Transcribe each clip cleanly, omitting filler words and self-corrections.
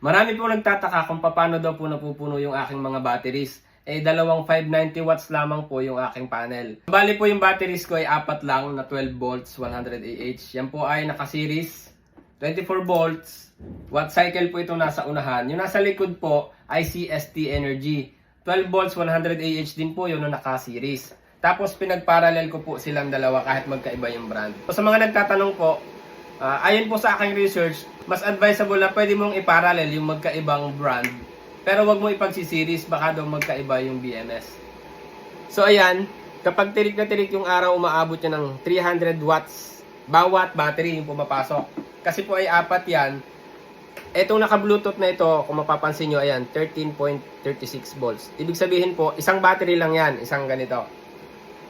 Marami po nagtataka kung paano daw po napupuno yung aking mga batteries. Dalawang 590 watts lamang po yung aking panel. Bali po yung batteries ko ay apat lang na 12 volts 100 Ah. Yan po ay naka-series 24 volts. Watt cycle po ito nasa unahan. Yung nasa likod po ay CST Energy. 12 volts 100 Ah din po yun na naka-series. Tapos pinagparallel ko po silang dalawa kahit magkaiba yung brand. So, sa mga nagtatanong po, ayon po sa aking research, mas advisable na pwede mong iparallel yung magkaibang brand. Pero wag mo ipagsiseries, baka daw magkaiba yung BMS. So ayan, kapag tirik na tirik yung araw, umaabot yan ng 300 watts bawat battery yung pumapasok. Kasi po ay apat yan. Etong naka-bluetooth na ito, kung mapapansin nyo, ayan, 13.36 volts. Ibig sabihin po, isang battery lang yan, isang ganito.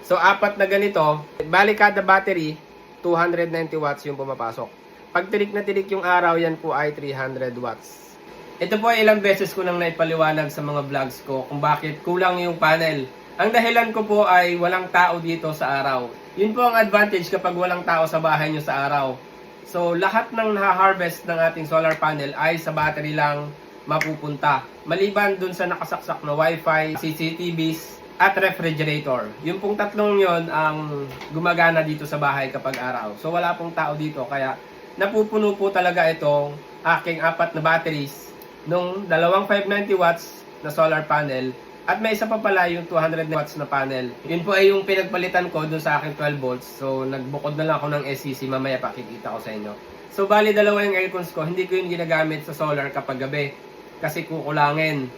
So apat na ganito, bali kada battery, 290 watts yung pumapasok. Pag tirik na tirik yung araw, yan po ay 300 watts. Ito po ay ilang beses ko nang naipaliwanag sa mga vlogs ko kung bakit kulang yung panel. Ang dahilan ko po ay walang tao dito sa araw. Yun po ang advantage kapag walang tao sa bahay nyo sa araw. So lahat ng na-harvest ng ating solar panel ay sa battery lang mapupunta. Maliban dun sa nakasaksak na wifi, CCTVs, at refrigerator. Yung pong tatlong yon ang gumagana dito sa bahay kapag araw. So wala pong tao dito kaya napupuno po talaga itong aking apat na batteries nung dalawang 590 watts na solar panel at may isa pa pala yung 200 watts na panel. Yun po ay yung pinagpalitan ko dun sa aking 12 volts. So nagbukod na lang ako ng SCC, mamaya pakikita ko sa inyo. So bali dalawa yung aircons ko, hindi ko yung ginagamit sa solar kapag gabi kasi kukulangin.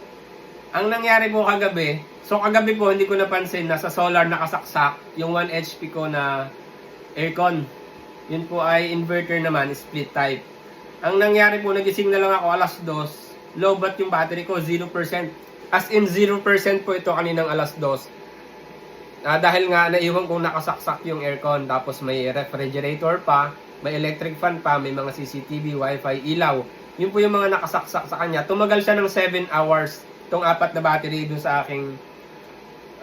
Ang nangyari po kagabi, so kagabi po hindi ko napansin na sa solar nakasaksak yung 1 HP ko na aircon. Yun po ay inverter naman, split type. Ang nangyari po, nagising na lang ako alas 2, low bat yung battery ko, 0%. As in 0% po ito kaninang alas 2. Dahil nga naiwan kong nakasaksak yung aircon, tapos may refrigerator pa, may electric fan pa, may mga CCTV, wifi, ilaw. Yun po yung mga nakasaksak sa kanya. Tumagal siya ng 7 hours itong apat na battery dun sa aking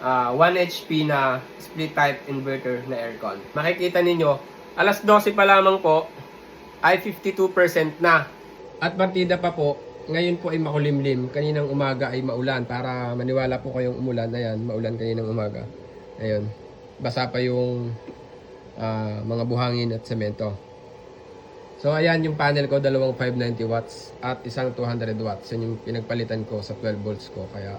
1 HP na split type inverter na aircon. Makikita ninyo, alas 12 pa lamang po ay 52% na. At partida pa po, ngayon po ay makulimlim. Kaninang umaga ay maulan. Para maniwala po kayong umulan. Ayan, maulan kaninang umaga. Ayun, basa pa yung mga buhangin at semento. So ayan yung panel ko, dalawang 590 watts at isang 200 watts. Yan yung pinagpalitan ko sa 12 volts ko. Kaya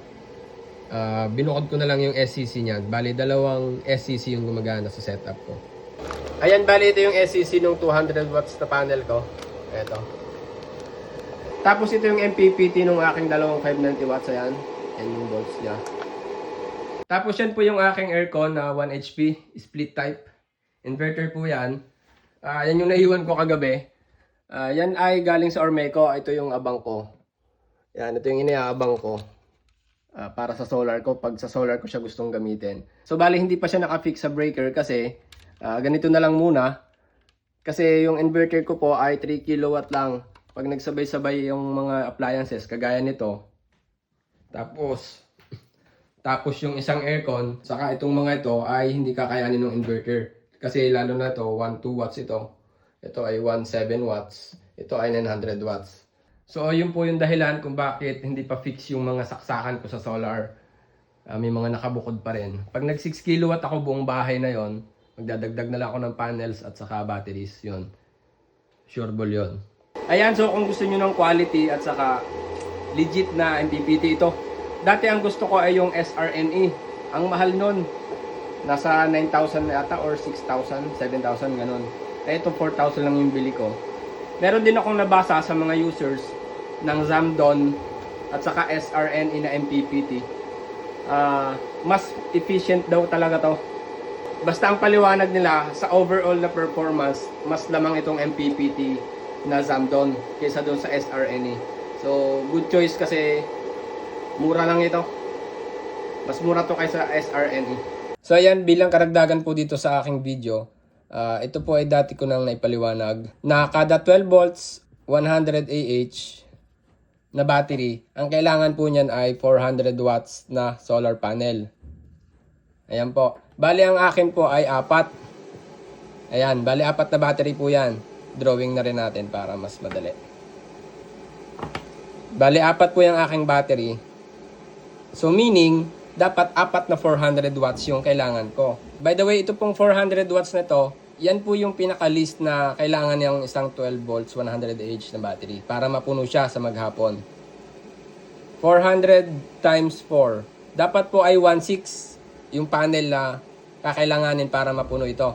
binukod ko na lang yung SCC niyan. Bali, dalawang SCC yung gumagana sa setup ko. Ayan, bali ito yung SCC ng 200 watts na panel ko. Ito. Tapos ito yung MPPT ng aking dalawang 590 watts. Ayan. Yan yung volts niya. Tapos yan po yung aking aircon na 1 HP split type. Inverter po yan. Yan yung naiwan ko kagabi. Yan ay galing sa Ormeco. Ito yung abang ko. Yan, ito yung iniaabang ko. Para sa solar ko. Pag sa solar ko siya gustong gamitin. So bali hindi pa siya nakafix sa breaker kasi ganito na lang muna. Kasi yung inverter ko po ay 3 kilowatt lang. Pag nagsabay-sabay yung mga appliances kagaya nito. Tapos yung isang aircon, saka itong mga ito ay hindi kakayanin ng inverter. Kasi lalo na ito, 1.2 watts ito. Ito ay 1.7 watts. Ito ay 900 watts. So yun po yung dahilan kung bakit hindi pa fix yung mga saksakan ko sa solar. May mga nakabukod pa rin. Pag nag 6 kilowatt ako buong bahay na yon, magdadagdag na lang ako ng panels at saka batteries. Yun. Sureball yun. Ayan, so kung gusto nyo ng quality at saka legit na MPPT ito. Dati ang gusto ko ay yung SRNE. Ang mahal nun. Nasa 9,000 yata or 6,000, 7,000 ganun. Ito 4,000 lang yung bili ko. Meron din akong nabasa sa mga users ng Zamdon at saka SRNE na MPPT. Mas efficient daw talaga to. Basta ang paliwanag nila sa overall na performance, mas lamang itong MPPT na Zamdon kaysa doon sa SRNE. So good choice kasi mura lang ito. Mas mura to kaysa SRNE. So ayan, bilang karagdagan po dito sa aking video, ito po ay dati ko nang naipaliwanag na kada 12 volts 100 Ah na battery, ang kailangan po niyan ay 400 watts na solar panel. Ayan po. Bali ang akin po ay 4. Ayan, bali 4 na battery po yan. Drawing na rin natin para mas madali. Bali, 4 po yung aking battery. So, meaning, dapat 4 na 400 watts yung kailangan ko. By the way, ito pong 400 watts na to, yan po yung pinaka-list na kailangan yung isang 12 volts 100 Ah na battery para mapuno siya sa maghapon. 400 times 4. Dapat po ay 1.6 yung panel na kakailanganin para mapuno ito.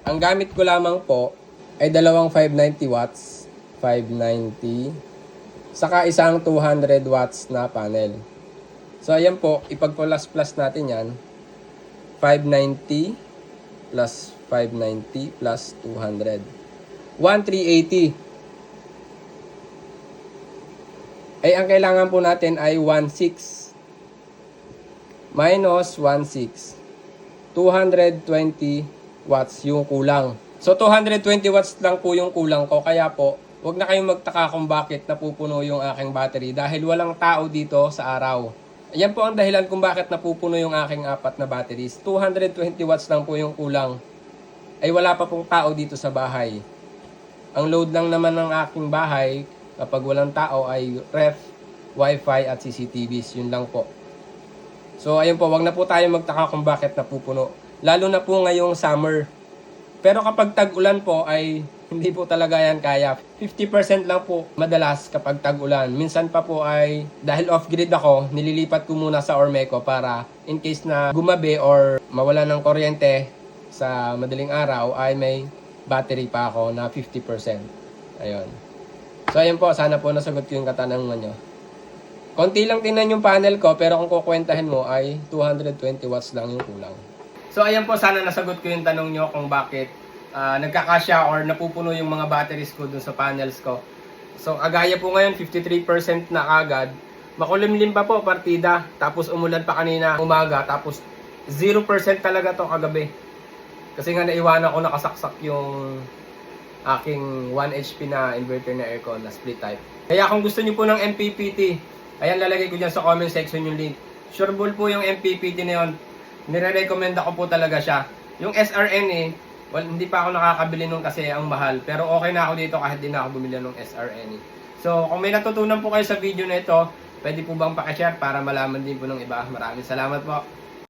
Ang gamit ko lamang po ay dalawang 590 watts. 590. Saka isang 200 watts na panel. So, ayan po. Ipag-plus natin yan. 590 plus 590 plus 200. 1,380. Ay, ang kailangan po natin ay 1.6 minus 1.6. 220 watts yung kulang. So, 220 watts lang po yung kulang ko. Kaya po, huwag na kayong magtaka kung bakit napupuno yung aking battery dahil walang tao dito sa araw. Ayan po ang dahilan kung bakit napupuno yung aking 4 na batteries. 220 watts lang po yung kulang. Ay wala pa pong tao dito sa bahay. Ang load lang naman ng aking bahay kapag walang tao ay ref, wifi at CCTVs. Yun lang po. So ayun po, wag na po tayo magtaka kung bakit napupuno. Lalo na po ngayong summer. Pero kapag tag-ulan po ay hindi po talaga yan kaya. 50% lang po madalas kapag tag-ulan. Minsan pa po ay dahil off-grid ako, nililipat ko muna sa Ormeco para in case na gumabi or mawala ng kuryente sa madaling araw ay may battery pa ako na 50%. Ayun. So ayun po, sana po nasagot ko yung katanungan nyo. Konti lang tingnan yung panel ko pero kung kukwentahin mo ay 220 watts lang yung kulang. So ayan po, sana nasagot ko yung tanong nyo kung bakit nagkakasya or napupuno yung mga batteries ko dun sa panels ko. So agaya po ngayon 53% na agad. Makulimlim pa po partida. Tapos umulan pa kanina umaga. Tapos 0% talaga to kagabi. Kasi nga naiwanan ko nakasaksak yung aking 1 HP na inverter na aircon na split type. Kaya kung gusto niyo po ng MPPT, ayan lalagay ko dyan sa comment section yung link. Sureball po yung MPPT na yun. Nire-recommend ako po talaga siya. Yung SRNA, well, hindi pa ako nakakabili nung kasi ang mahal. Pero okay na ako dito kahit di na ako bumili ng SRNA. So kung may natutunan po kayo sa video na ito, pwede po bang pakishare para malaman din po ng iba. Maraming salamat po.